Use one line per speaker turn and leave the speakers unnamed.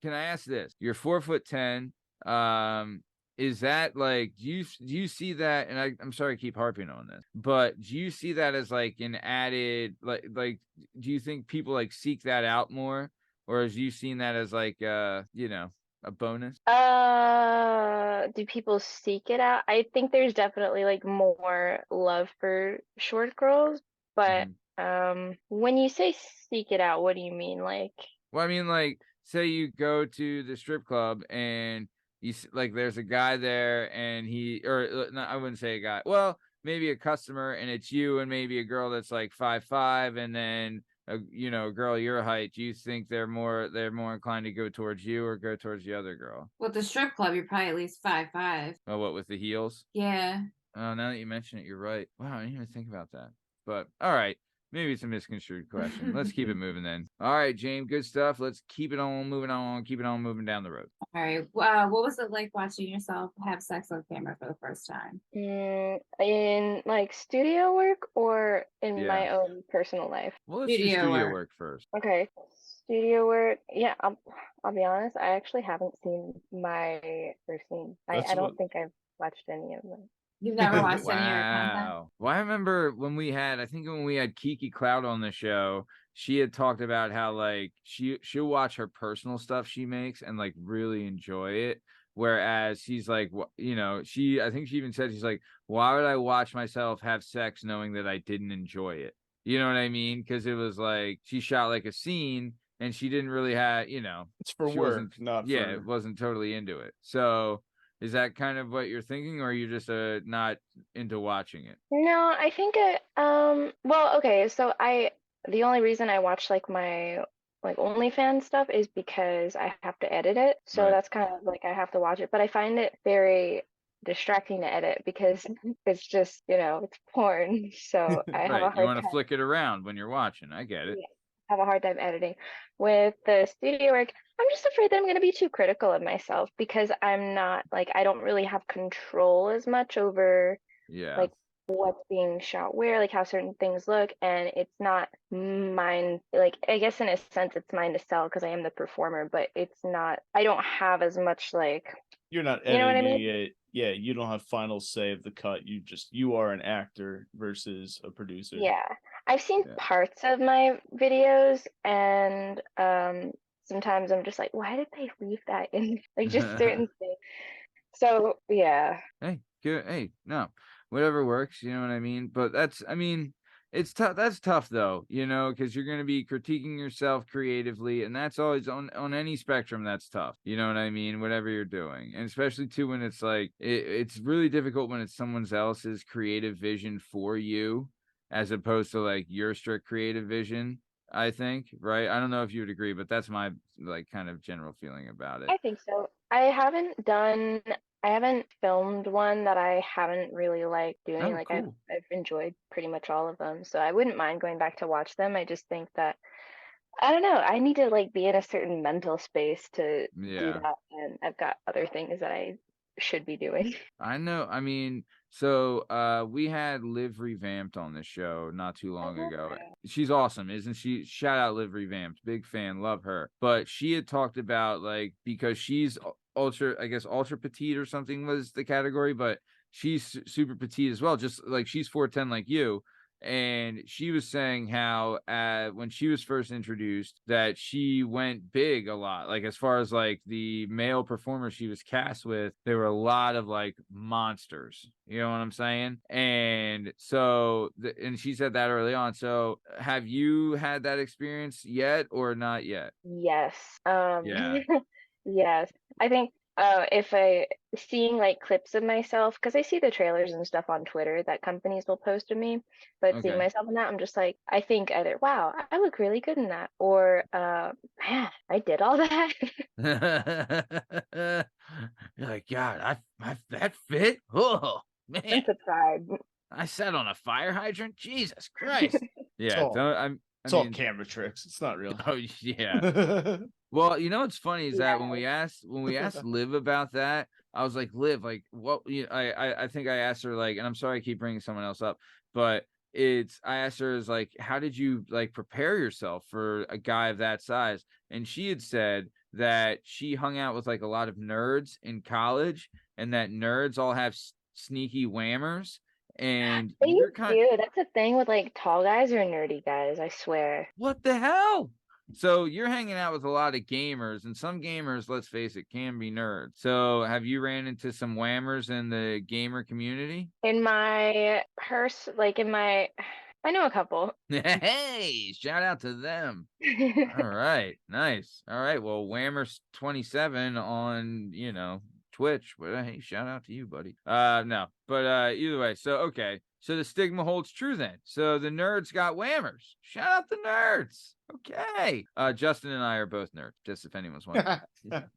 can I ask this? You're 4'10". Is that like, do you see that? And I'm sorry to keep harping on this, but do you see that as like an added, like, do you think people like seek that out more, or have you seen that as like, you know, a bonus?
Do people seek it out? I think there's definitely like more love for short girls, but
Mhm.
when you say seek it out, what do you mean? Like,
Well, I mean, like, say you go to the strip club and like, there's a guy there and or no, I wouldn't say a guy. Well, maybe a customer, and it's you and maybe a girl that's like 5'5", and then a girl your height. Do you think they're more inclined to go towards you or go towards the other girl?
Well, at the strip club, you're probably at least 5'5".
Oh, what with the heels?
Yeah.
Oh, now that you mention it, you're right. Wow, I didn't even think about that. But all right, maybe it's a misconstrued question. Let's keep it moving then. All right, James, good stuff. Let's keep it on moving on, keep it on moving down the road.
All right. What was it like watching yourself have sex on camera for the first time?
in like studio work or in
Yeah.
my own personal life?
Well, let's do
Studio
studio
work.
work first.
Okay, studio work. Yeah, I'll be honest. I actually haven't seen my first scene.
That's
I
what
don't think I've watched any of them.
You've never watched any of your content?
Wow. Well, I remember I think when we had Kiki Cloud on the show, she had talked about how like she'll watch her personal stuff she makes and like really enjoy it. Whereas she's like, I think she even said, she's like, why would I watch myself have sex knowing that I didn't enjoy it? You know what I mean? Because it was like she shot like a scene and she didn't really have,
it's for
she
work,
wasn't,
not
yeah,
for.
wasn't totally into it. So is that kind of what you're thinking, or are you just not into watching it?
No, I think well, okay, so the only reason I watch like my like OnlyFans stuff is because I have to edit it. So
Right.
that's kind of like I have to watch it, but I find it very distracting to edit because it's just, it's porn. So I have a
Right. You
hard
want to
time,
flick it around when you're watching. I get it.
yeah, have a hard time editing. With the studio work, I'm just afraid that I'm going to be too critical of myself because I'm not like I don't really have control as much over
Yeah.
like what's being shot where, like how certain things look, and it's not mine. Like I guess in a sense it's mine to sell because I am the performer, but it's not. I don't have as much like,
You're not
you know what I
editing
mean?
it. Yeah, you don't have final say of the cut. You are an actor versus a producer.
Yeah, I've seen
Yeah.
parts of my videos, and sometimes I'm just like, why did they leave that in? Like just certain things. So yeah.
Hey, good. Hey, no, whatever works. You know what I mean? But it's tough. That's tough though, because you're going to be critiquing yourself creatively, and that's always on any spectrum. That's tough. You know what I mean? Whatever you're doing, and especially too when it's like it's really difficult when it's someone else's creative vision for you, as opposed to like your strict creative vision. I think, right? I don't know if you would agree, but that's my like kind of general feeling about it.
I think so. I haven't filmed one that I haven't really liked doing.
Oh,
Like
cool.
I've enjoyed pretty much all of them. So I wouldn't mind going back to watch them. I just think that I don't know, I need to like be in a certain mental space to do
Yeah.
that, and I've got other things that I should be doing.
I know. I mean, so we had Liv Revamped on the show not too
I
long
love
ago.
that.
She's awesome, isn't she? Shout out Liv Revamped. Big fan, love her. But she had talked about like because she's ultra, I guess ultra petite or something was the category, but she's super petite as well, just like she's 4'10" like you. And she was saying how when she was first introduced that she went big a lot, like as far as like the male performers she was cast with, there were a lot of like monsters, you know what I'm saying? And so and she said that early on. So have you had that experience yet or not yet?
Yes.
Yeah.
Yes. I think if I seeing like clips of myself, because I see the trailers and stuff on Twitter that companies will post of me, but seeing
Okay.
myself in that, I'm just like, I think either, wow, I look really good in that, or man, I did all that.
You're like, God, I that fit? Oh man.
Sense of pride.
I sat on a fire hydrant. Jesus Christ.
It's
Yeah,
all
don't I
it's all
mean,
camera tricks. It's not real.
oh yeah. Well, what's funny is that when
Yeah.
we asked Liv about that, I was like, Liv, like what I think I asked her like, and I'm sorry I keep bringing someone else up, but I asked her is like, how did you like prepare yourself for a guy of that size? And she had said that she hung out with like a lot of nerds in college, and that nerds all have sneaky whammers. And
They
you're kind
do. That's a thing with like tall guys or nerdy guys, I swear.
what the hell? So you're hanging out with a lot of gamers, and some gamers, let's face it, can be nerds. So have you ran into some whammers in the gamer community?
In my I know a couple.
Hey, shout out to them. All right, nice. All right, well, Whammers 27 on Twitch. But hey, shout out to you, buddy. No, but either way, so okay. So the stigma holds true then. So the nerds got whammers. Shout out the nerds. Okay. Justin and I are both nerds, just if anyone's wondering.